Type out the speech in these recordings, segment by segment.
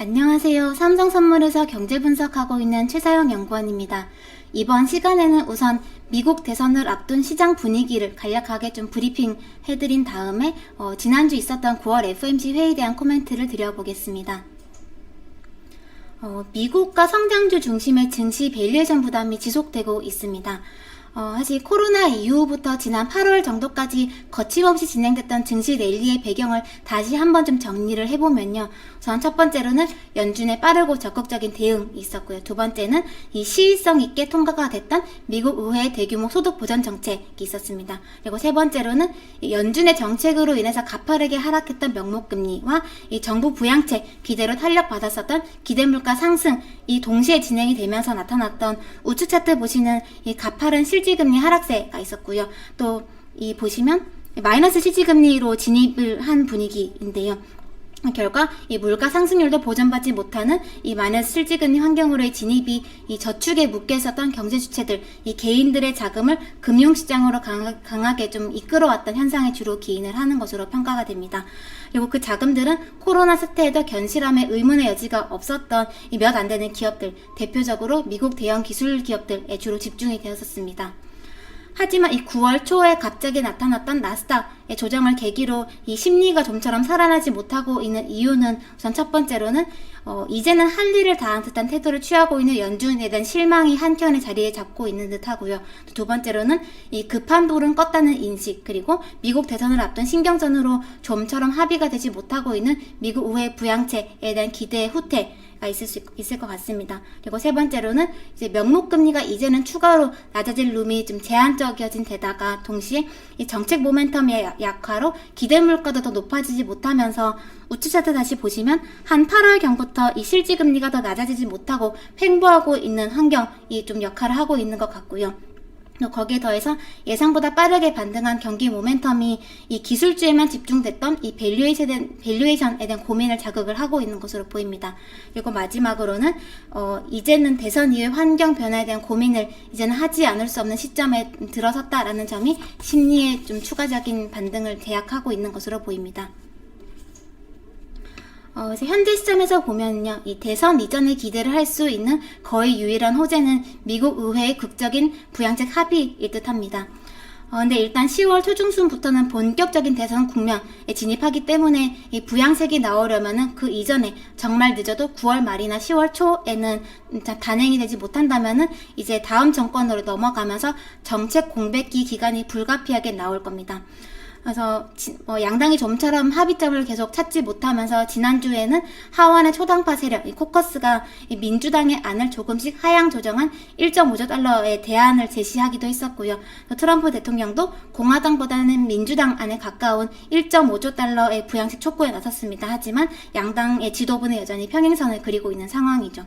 안녕하세요. 삼성선물에서 경제분석하고 있는 최사영 연구원입니다. 이번 시간에는 우선 미국 대선을 앞둔 시장 분위기를 간략하게 좀 브리핑 해드린 다음에 지난주 있었던 9월 FOMC 회의에 대한 코멘트를 드려보겠습니다. 미국과 성장주 중심의 증시 밸류에이션 부담이 지속되고 있습니다. 사실 코로나 이후부터 지난 8월 정도까지 거침없이 진행됐던 증시 랠리의 배경을 다시 한번 좀 정리를 해보면요. 우선 첫 번째로는 연준의 빠르고 적극적인 대응이 있었고요. 두 번째는 이 시의성 있게 통과가 됐던 미국 의회의 대규모 소득 보전 정책이 있었습니다. 그리고 세 번째로는 연준의 정책으로 인해서 가파르게 하락했던 명목금리와 이 정부 부양책 기대로 탄력받았었던 기대물가 상승이 동시에 진행이 되면서 나타났던 우측 차트 보시는 이 가파른 실질금리 하락세가 있었고요. 또 이 보시면 마이너스 실질금리로 진입을 한 분위기인데요. 결과 이 물가 상승률도 보전받지 못하는 이 마이너스 실질금리 환경으로의 진입이 이 저축에 묶여 있었던 경제 주체들, 이 개인들의 자금을 금융시장으로 강하게 좀 이끌어왔던 현상에 주로 기인을 하는 것으로 평가가 됩니다. 그리고 그 자금들은 코로나 사태에도 견실함의 의문의 여지가 없었던 이 몇 안 되는 기업들, 대표적으로 미국 대형 기술 기업들에 주로 집중이 되었었습니다. 하지만 이 9월 초에 갑자기 나타났던 나스닥의 조정을 계기로 이 심리가 좀처럼 살아나지 못하고 있는 이유는 우선 첫 번째로는 이제는 할 일을 다한 듯한 태도를 취하고 있는 연준에 대한 실망이 한켠에 자리에 잡고 있는 듯 하고요. 또 두 번째로는 이 급한 불은 껐다는 인식, 그리고 미국 대선을 앞둔 신경전으로 좀처럼 합의가 되지 못하고 있는 미국 의회 부양책에 대한 기대의 후퇴가 있을 것 같습니다. 그리고 세 번째로는 이제 명목금리가 이제는 추가로 낮아질 룸이 좀 제한적이어진 데다가 동시에 이 정책 모멘텀의 약화로 기대 물가도 더 높아지지 못하면서 우측 차트 다시 보시면 한 8월경부터 이 실질금리가 더 낮아지지 못하고 횡보하고 있는 환경이 좀 역할을 하고 있는 것 같고요. 거기에 더해서 예상보다 빠르게 반등한 경기 모멘텀이 이 기술주에만 집중됐던 이 밸류에이션에 대한 고민을 자극을 하고 있는 것으로 보입니다. 그리고 마지막으로는 이제는 대선 이후의 환경 변화에 대한 고민을 이제는 하지 않을 수 없는 시점에 들어섰다라는 점이 심리에 좀 추가적인 반등을 제약하고 있는 것으로 보입니다. 그래서 현재 시점에서 보면요, 이 대선 이전에 기대를 할 수 있는 거의 유일한 호재는 미국 의회의 극적인 부양책 합의일 듯 합니다. 근데 일단 10월 초중순부터는 본격적인 대선 국면에 진입하기 때문에 이 부양책이 나오려면은 그 이전에 정말 늦어도 9월 말이나 10월 초에는 단행이 되지 못한다면은 이제 다음 정권으로 넘어가면서 정책 공백기 기간이 불가피하게 나올 겁니다. 그래서 양당이 좀처럼 합의점을 계속 찾지 못하면서 지난주에는 하원의 초당파 세력, 이 코커스가 이 민주당의 안을 조금씩 하향 조정한 1.5조 달러의 대안을 제시하기도 했었고요. 트럼프 대통령도 공화당보다는 민주당 안에 가까운 1.5조 달러의 부양책 촉구에 나섰습니다. 하지만 양당의 지도부는 여전히 평행선을 그리고 있는 상황이죠.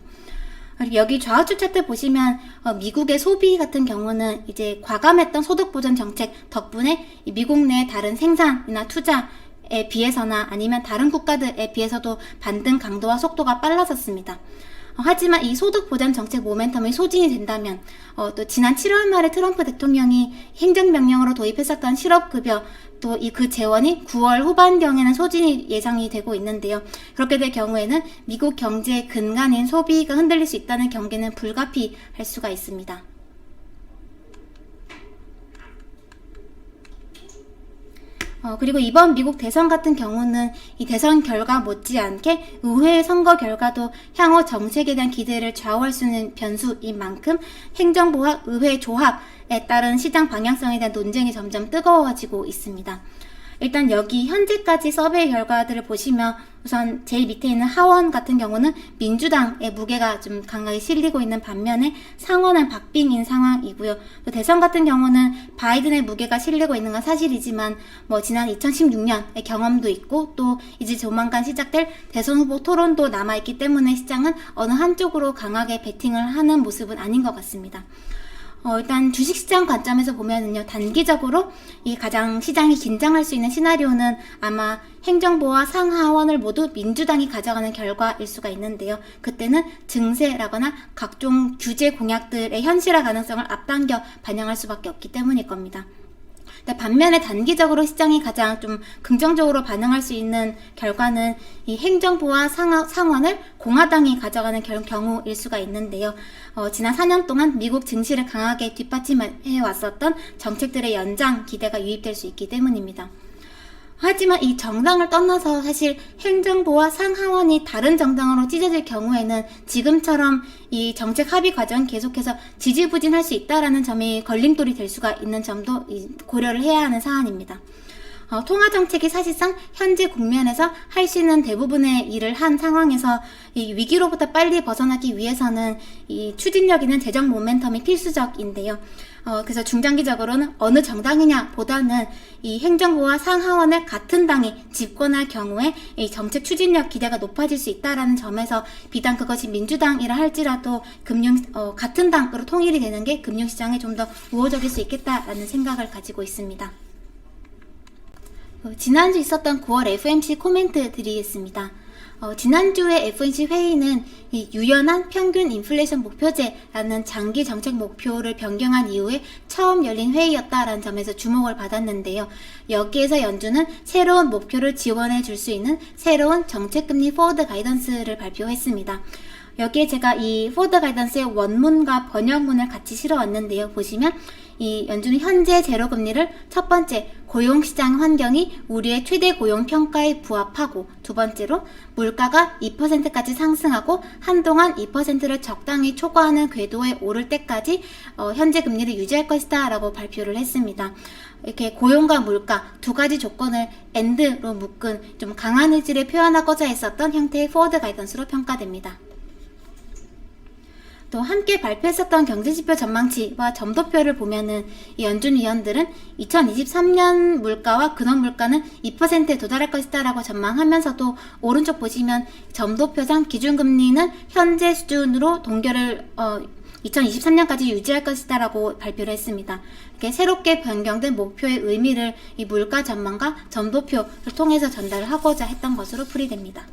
여기 좌우측 차트 보시면 미국의 소비 같은 경우는 이제 과감했던 소득 보전 정책 덕분에 미국 내 다른 생산이나 투자에 비해서나 아니면 다른 국가들에 비해서도 반등 강도와 속도가 빨라졌습니다. 하지만 이 소득 보전 정책 모멘텀이 소진이 된다면 또 지난 7월 말에 트럼프 대통령이 행정명령으로 도입했었던 실업급여 또 그 재원이 9월 후반경에는 소진이 예상이 되고 있는데요. 그렇게 될 경우에는 미국 경제의 근간인 소비가 흔들릴 수 있다는 경계는 불가피할 수가 있습니다. 그리고 이번 미국 대선 같은 경우는 이 대선 결과 못지않게 의회 선거 결과도 향후 정책에 대한 기대를 좌우할 수 있는 변수인 만큼 행정부와 의회 조합에 따른 시장 방향성에 대한 논쟁이 점점 뜨거워지고 있습니다. 일단 여기 현재까지 서베이 결과들을 보시면 우선 제일 밑에 있는 하원 같은 경우는 민주당의 무게가 좀 강하게 실리고 있는 반면에 상원은 박빙인 상황이고요. 또 대선 같은 경우는 바이든의 무게가 실리고 있는 건 사실이지만 지난 2016년의 경험도 있고 또 이제 조만간 시작될 대선 후보 토론도 남아있기 때문에 시장은 어느 한쪽으로 강하게 베팅을 하는 모습은 아닌 것 같습니다. 일단 주식시장 관점에서 보면은요, 단기적으로 이 가장 시장이 긴장할 수 있는 시나리오는 아마 행정부와 상하원을 모두 민주당이 가져가는 결과일 수가 있는데요. 그때는 증세라거나 각종 규제 공약들의 현실화 가능성을 앞당겨 반영할 수밖에 없기 때문일 겁니다. 근데 반면에 단기적으로 시장이 가장 좀 긍정적으로 반응할 수 있는 결과는 이 행정부와 상원을 공화당이 가져가는 경우일 수가 있는데요. 지난 4년 동안 미국 증시를 강하게 뒷받침해 왔었던 정책들의 연장 기대가 유입될 수 있기 때문입니다. 하지만 이 정당을 떠나서 사실 행정부와 상하원이 다른 정당으로 찢어질 경우에는 지금처럼 이 정책 합의 과정이 계속해서 지지부진할 수 있다는 점이 걸림돌이 될 수가 있는 점도 고려를 해야 하는 사안입니다. 통화정책이 사실상 현재 국면에서 할 수 있는 대부분의 일을 한 상황에서 이 위기로부터 빨리 벗어나기 위해서는 이 추진력 있는 재정 모멘텀이 필수적인데요. 그래서 중장기적으로는 어느 정당이냐 보다는 이 행정부와 상하원을 같은 당이 집권할 경우에 이 정책 추진력 기대가 높아질 수 있다는 점에서 비단 그것이 민주당이라 할지라도 같은 당으로 통일이 되는 게 금융시장에 좀 더 우호적일 수 있겠다라는 생각을 가지고 있습니다. 지난주 있었던 9월 FOMC 코멘트 드리겠습니다. 지난주에 FOMC 회의는 이 유연한 평균 인플레이션 목표제라는 장기 정책 목표를 변경한 이후에 처음 열린 회의였다라는 점에서 주목을 받았는데요. 여기에서 연준은 새로운 목표를 지원해 줄 수 있는 새로운 정책금리 포워드 가이던스를 발표했습니다. 여기에 제가 이 포워드 가이던스의 원문과 번역문을 같이 실어왔는데요. 보시면 이 연준은 현재 제로금리를 첫 번째 고용시장 환경이 우리의 최대 고용 평가에 부합하고, 두 번째로 물가가 2%까지 상승하고 한동안 2%를 적당히 초과하는 궤도에 오를 때까지 현재 금리를 유지할 것이다 라고 발표를 했습니다. 이렇게 고용과 물가 두 가지 조건을 AND로 묶은 좀 강한 의지를 표현하고자 했었던 형태의 포워드 가이던스로 평가됩니다. 또 함께 발표했었던 경제지표 전망치와 점도표를 보면은 이 연준 위원들은 2023년 물가와 근원 물가는 2%에 도달할 것이다 라고 전망하면서도 오른쪽 보시면 점도표상 기준금리는 현재 수준으로 동결을 2023년까지 유지할 것이다 라고 발표를 했습니다. 이렇게 새롭게 변경된 목표의 의미를 이 물가 전망과 점도표를 통해서 전달을 하고자 했던 것으로 풀이됩니다.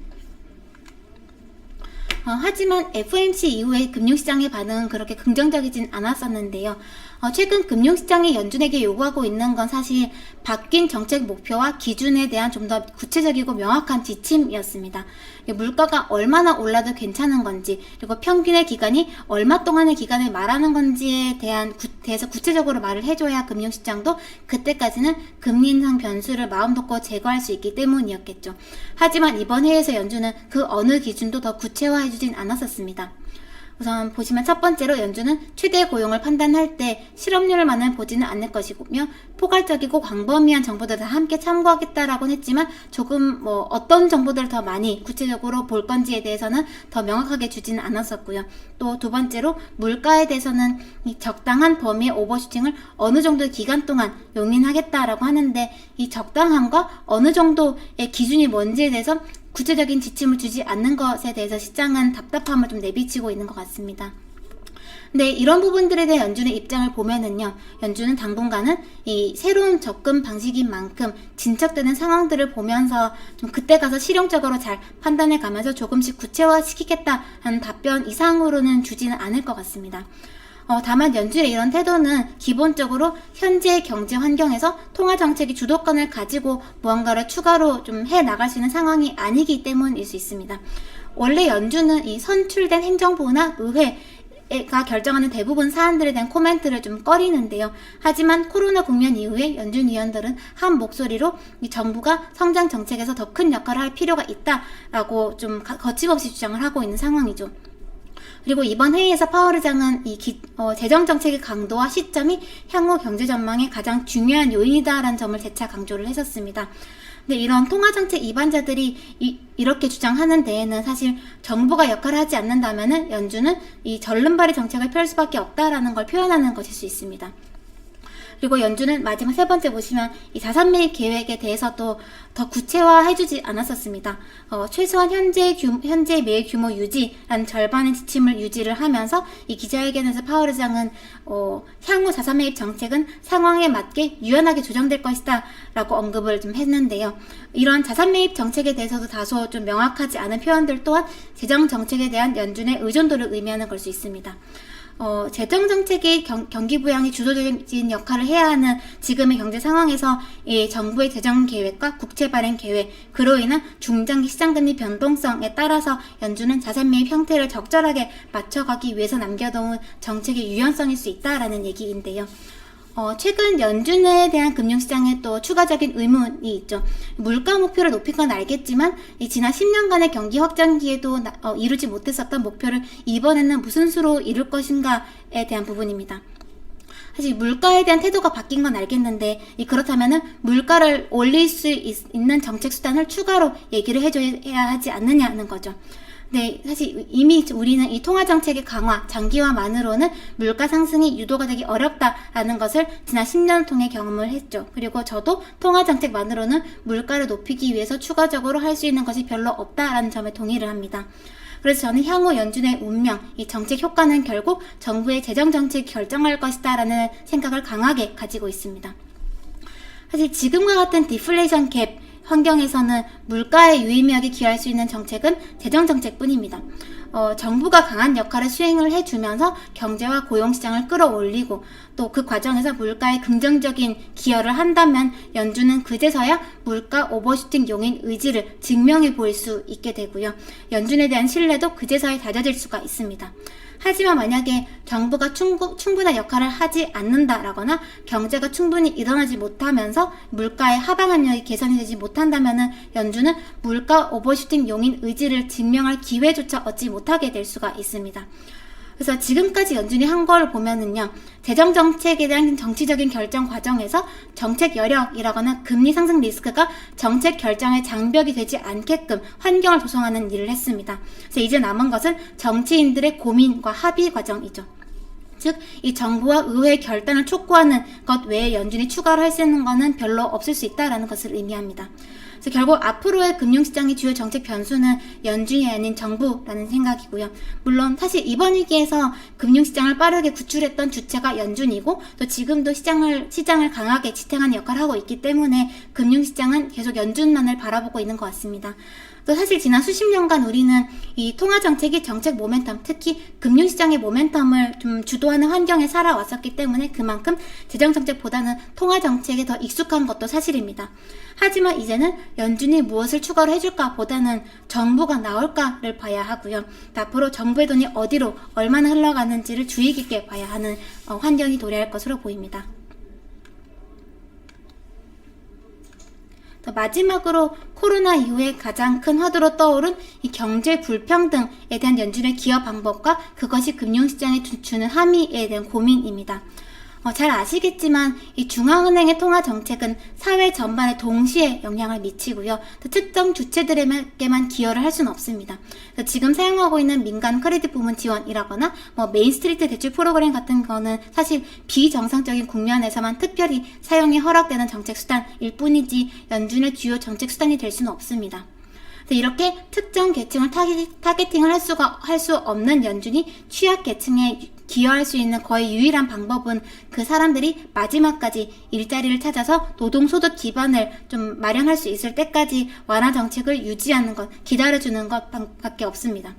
하지만 FOMC 이후에 금융시장의 반응은 그렇게 긍정적이진 않았었는데요. 최근 금융시장이 연준에게 요구하고 있는 건 사실 바뀐 정책 목표와 기준에 대한 좀 더 구체적이고 명확한 지침이었습니다. 물가가 얼마나 올라도 괜찮은 건지, 그리고 평균의 기간이 얼마 동안의 기간을 말하는 건지에 대해서 구체적으로 말을 해줘야 금융시장도 그때까지는 금리 인상 변수를 마음 놓고 제거할 수 있기 때문이었겠죠. 하지만 이번 회의에서 연준은 그 어느 기준도 더 구체화해주진 않았었습니다. 우선 보시면 첫 번째로 연준은 최대 고용을 판단할 때 실업률만은 보지는 않을 것이며 포괄적이고 광범위한 정보들을 다 함께 참고하겠다라고는 했지만 조금 어떤 정보들을 더 많이 구체적으로 볼 건지에 대해서는 더 명확하게 주지는 않았었고요. 또 두 번째로 물가에 대해서는 이 적당한 범위의 오버슈팅을 어느 정도의 기간 동안 용인하겠다라고 하는데 이 적당함과 어느 정도의 기준이 뭔지에 대해서 구체적인 지침을 주지 않는 것에 대해서 시장은 답답함을 좀 내비치고 있는 것 같습니다. 근데 이런 부분들에 대한 연준의 입장을 보면은요, 연준은 당분간은 이 새로운 접근 방식인 만큼 진척되는 상황들을 보면서 좀 그때 가서 실용적으로 잘 판단해 가면서 조금씩 구체화시키겠다 하는 답변 이상으로는 주지는 않을 것 같습니다. 다만 연준의 이런 태도는 기본적으로 현재 경제 환경에서 통화 정책이 주도권을 가지고 무언가를 추가로 좀 해 나갈 수 있는 상황이 아니기 때문일 수 있습니다. 원래 연준은 이 선출된 행정부나 의회가 결정하는 대부분 사안들에 대한 코멘트를 좀 꺼리는데요. 하지만 코로나 국면 이후에 연준 위원들은 한 목소리로 이 정부가 성장 정책에서 더 큰 역할을 할 필요가 있다라고 좀 거침없이 주장을 하고 있는 상황이죠. 그리고 이번 회의에서 파월 의장은 재정 정책의 강도와 시점이 향후 경제 전망의 가장 중요한 요인이다라는 점을 재차 강조를 했었습니다. 근데 이런 통화 정책 이반자들이 이렇게 주장하는 데에는 사실 정부가 역할을 하지 않는다면은 연준은 이 절름발이 정책을 펼 수밖에 없다라는 걸 표현하는 것일 수 있습니다. 그리고 연준은 마지막 세 번째 보시면 이 자산 매입 계획에 대해서도 더 구체화해주지 않았었습니다. 최소한 현재 매입 규모 유지라는 절반의 지침을 유지를 하면서 이 기자회견에서 파월 의장은 향후 자산 매입 정책은 상황에 맞게 유연하게 조정될 것이다 라고 언급을 좀 했는데요. 이런 자산 매입 정책에 대해서도 다소 좀 명확하지 않은 표현들 또한 재정 정책에 대한 연준의 의존도를 의미하는 걸 수 있습니다. 재정 정책의 경기 부양이 주도적인 역할을 해야 하는 지금의 경제 상황에서 이 정부의 재정 계획과 국채 발행 계획, 그로 인한 중장기 시장금리 변동성에 따라서 연준은 자산 매입 형태를 적절하게 맞춰가기 위해서 남겨놓은 정책의 유연성일 수 있다라는 얘기인데요. 최근 연준에 대한 금융시장에 또 추가적인 의문이 있죠. 물가 목표를 높인 건 알겠지만 지난 10년간의 경기 확장기에도 이루지 못했었던 목표를 이번에는 무슨 수로 이룰 것인가에 대한 부분입니다. 사실 물가에 대한 태도가 바뀐 건 알겠는데 그렇다면은 물가를 올릴 수 있는 정책 수단을 추가로 얘기를 해줘야 하지 않느냐는 거죠. 네, 사실 이미 우리는 이 통화정책의 강화, 장기화만으로는 물가 상승이 유도가 되기 어렵다라는 것을 지난 10년 통해 경험을 했죠. 그리고 저도 통화정책만으로는 물가를 높이기 위해서 추가적으로 할 수 있는 것이 별로 없다라는 점에 동의를 합니다. 그래서 저는 향후 연준의 운명, 이 정책 효과는 결국 정부의 재정정책이 결정할 것이다 라는 생각을 강하게 가지고 있습니다. 사실 지금과 같은 디플레이션 갭 환경에서는 물가의 유의미하게 기여할 수 있는 정책은 재정정책뿐입니다. 정부가 강한 역할을 수행을 해주면서 경제와 고용시장을 끌어올리고 또 그 과정에서 물가에 긍정적인 기여를 한다면 연준은 그제서야 물가 오버슈팅 용인 의지를 증명해 보일 수 있게 되고요. 연준에 대한 신뢰도 그제서야 다져질 수가 있습니다. 하지만 만약에 정부가 충분한 역할을 하지 않는다라거나 경제가 충분히 일어나지 못하면서 물가의 하방 압력이 개선이 되지 못한다면은 연준은 물가 오버슈팅 용인 의지를 증명할 기회조차 얻지 못하게 될 수가 있습니다. 그래서 지금까지 연준이 한 걸 보면은요, 재정 정책에 대한 정치적인 결정 과정에서 정책 여력이라거나 금리 상승 리스크가 정책 결정의 장벽이 되지 않게끔 환경을 조성하는 일을 했습니다. 그래서 이제 남은 것은 정치인들의 고민과 합의 과정이죠. 즉, 이 정부와 의회의 결단을 촉구하는 것 외에 연준이 추가로 할 수 있는 것은 별로 없을 수 있다라는 것을 의미합니다. 그래서 결국 앞으로의 금융시장의 주요 정책 변수는 연준이 아닌 정부라는 생각이고요. 물론 사실 이번 위기에서 금융시장을 빠르게 구출했던 주체가 연준이고 또 지금도 시장을 강하게 지탱하는 역할을 하고 있기 때문에 금융시장은 계속 연준만을 바라보고 있는 것 같습니다. 또 사실 지난 수십 년간 우리는 이 통화정책이 정책 모멘텀, 특히 금융시장의 모멘텀을 좀 주도하는 환경에 살아왔었기 때문에 그만큼 재정정책보다는 통화정책에 더 익숙한 것도 사실입니다. 하지만 이제는 연준이 무엇을 추가로 해줄까 보다는 정부가 나올까를 봐야 하고요. 앞으로 정부의 돈이 어디로 얼마나 흘러가는지를 주의 깊게 봐야 하는 환경이 도래할 것으로 보입니다. 마지막으로 코로나 이후에 가장 큰 화두로 떠오른 이 경제 불평등에 대한 연준의 기여 방법과 그것이 금융시장에 주는 함의에 대한 고민입니다. 잘 아시겠지만 이 중앙은행의 통화 정책은 사회 전반에 동시에 영향을 미치고요. 또 특정 주체들에게만 기여를 할 수는 없습니다. 지금 사용하고 있는 민간 크레딧 부문 지원이라거나 메인스트리트 대출 프로그램 같은 거는 사실 비정상적인 국면에서만 특별히 사용이 허락되는 정책 수단일 뿐이지 연준의 주요 정책 수단이 될 수는 없습니다. 이렇게 특정 계층을 타겟팅을 할 수 없는 연준이 취약 계층에 기여할 수 있는 거의 유일한 방법은 그 사람들이 마지막까지 일자리를 찾아서 노동소득 기반을 좀 마련할 수 있을 때까지 완화 정책을 유지하는 것, 기다려주는 것밖에 없습니다.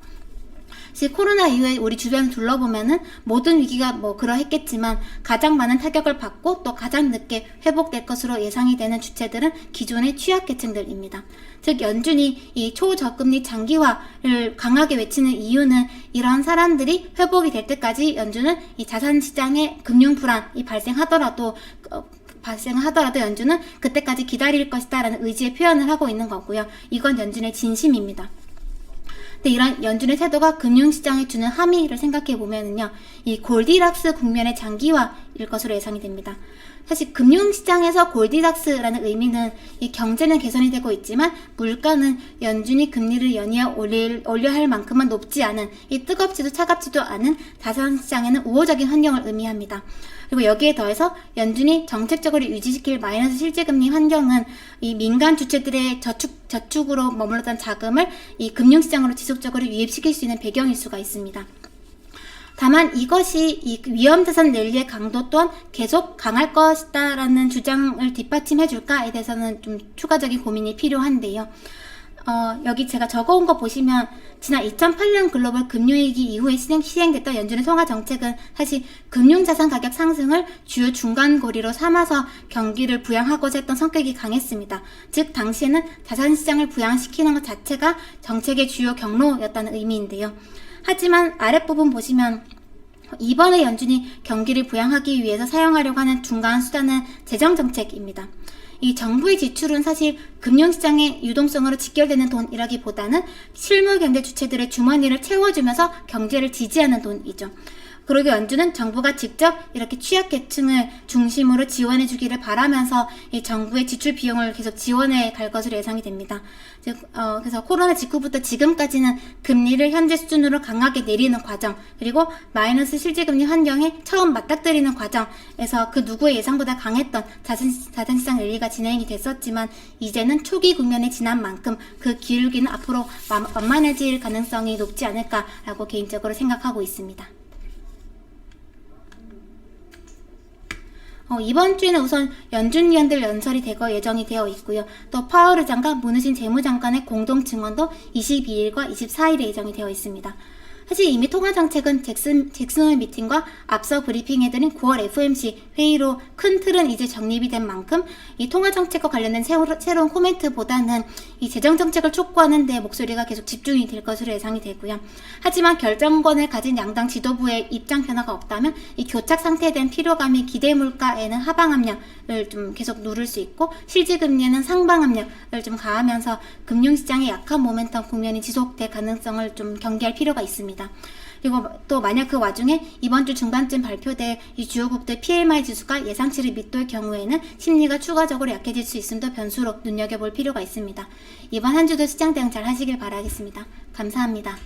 사실 코로나 이후에 우리 주변을 둘러보면은 모든 위기가 그러했겠지만 가장 많은 타격을 받고 또 가장 늦게 회복될 것으로 예상이 되는 주체들은 기존의 취약계층들입니다. 즉 연준이 이 초저금리 장기화를 강하게 외치는 이유는 이러한 사람들이 회복이 될 때까지 연준은 이 자산시장의 금융불안이 발생하더라도 연준은 그때까지 기다릴 것이다 라는 의지의 표현을 하고 있는 거고요. 이건 연준의 진심입니다. 근데 이런 연준의 태도가 금융시장에 주는 함의를 생각해 보면은요, 이 골디락스 국면의 장기화일 것으로 예상이 됩니다. 사실 금융시장에서 골디락스라는 의미는 이 경제는 개선이 되고 있지만 물가는 연준이 금리를 연이어 올려야 할 만큼은 높지 않은 이 뜨겁지도 차갑지도 않은 자산시장에는 우호적인 환경을 의미합니다. 그리고 여기에 더해서 연준이 정책적으로 유지시킬 마이너스 실제금리 환경은 이 민간 주체들의 저축으로 머물렀던 자금을 이 금융시장으로 지속적으로 유입시킬 수 있는 배경일 수가 있습니다. 다만 이것이 이 위험자산 랠리의 강도 또한 계속 강할 것이다라는 주장을 뒷받침해 줄까에 대해서는 좀 추가적인 고민이 필요한데요. 여기 제가 적어온 거 보시면 지난 2008년 글로벌 금융위기 이후에 시행됐던 연준의 통화 정책은 사실 금융자산 가격 상승을 주요 중간고리로 삼아서 경기를 부양하고자 했던 성격이 강했습니다. 즉 당시에는 자산시장을 부양시키는 것 자체가 정책의 주요 경로였다는 의미인데요. 하지만 아랫부분 보시면 이번에 연준이 경기를 부양하기 위해서 사용하려고 하는 중간 수단은 재정정책입니다. 이 정부의 지출은 사실 금융시장의 유동성으로 직결되는 돈이라기보다는 실물 경제 주체들의 주머니를 채워주면서 경제를 지지하는 돈이죠. 그리고 연준은 정부가 직접 이렇게 취약계층을 중심으로 지원해 주기를 바라면서 이 정부의 지출 비용을 계속 지원해 갈 것으로 예상이 됩니다. 즉, 그래서 코로나 직후부터 지금까지는 금리를 현재 수준으로 강하게 내리는 과정, 그리고 마이너스 실질금리 환경에 처음 맞닥뜨리는 과정에서 그 누구의 예상보다 강했던 자산시장 랠리가 진행이 됐었지만, 이제는 초기 국면에 지난 만큼 그 기울기는 앞으로 완만해질 가능성이 높지 않을까라고 개인적으로 생각하고 있습니다. 이번 주에는 우선 연준 위원들 연설이 예정이 되어 있고요. 또 파월 의장과 문우신 재무장관의 공동 증언도 22일과 24일에 예정이 되어 있습니다. 사실 이미 통화정책은 잭슨홀 미팅과 앞서 브리핑해드린 9월 FOMC 회의로 큰 틀은 이제 정립이 된 만큼 이 통화정책과 관련된 새로운 코멘트보다는 이 재정정책을 촉구하는 데 목소리가 계속 집중이 될 것으로 예상이 되고요. 하지만 결정권을 가진 양당 지도부의 입장 변화가 없다면 이 교착 상태에 대한 피로감이 기대 물가에는 하방 압력을 좀 계속 누를 수 있고, 실질금리에는 상방 압력을 좀 가하면서 금융시장의 약한 모멘텀 국면이 지속될 가능성을 좀 경계할 필요가 있습니다. 그리고 또 만약 그 와중에 이번 주 중반쯤 발표될 이 주요국들 PMI 지수가 예상치를 밑돌 경우에는 심리가 추가적으로 약해질 수 있음도 변수로 눈여겨볼 필요가 있습니다. 이번 한 주도 시장 대응 잘 하시길 바라겠습니다. 감사합니다.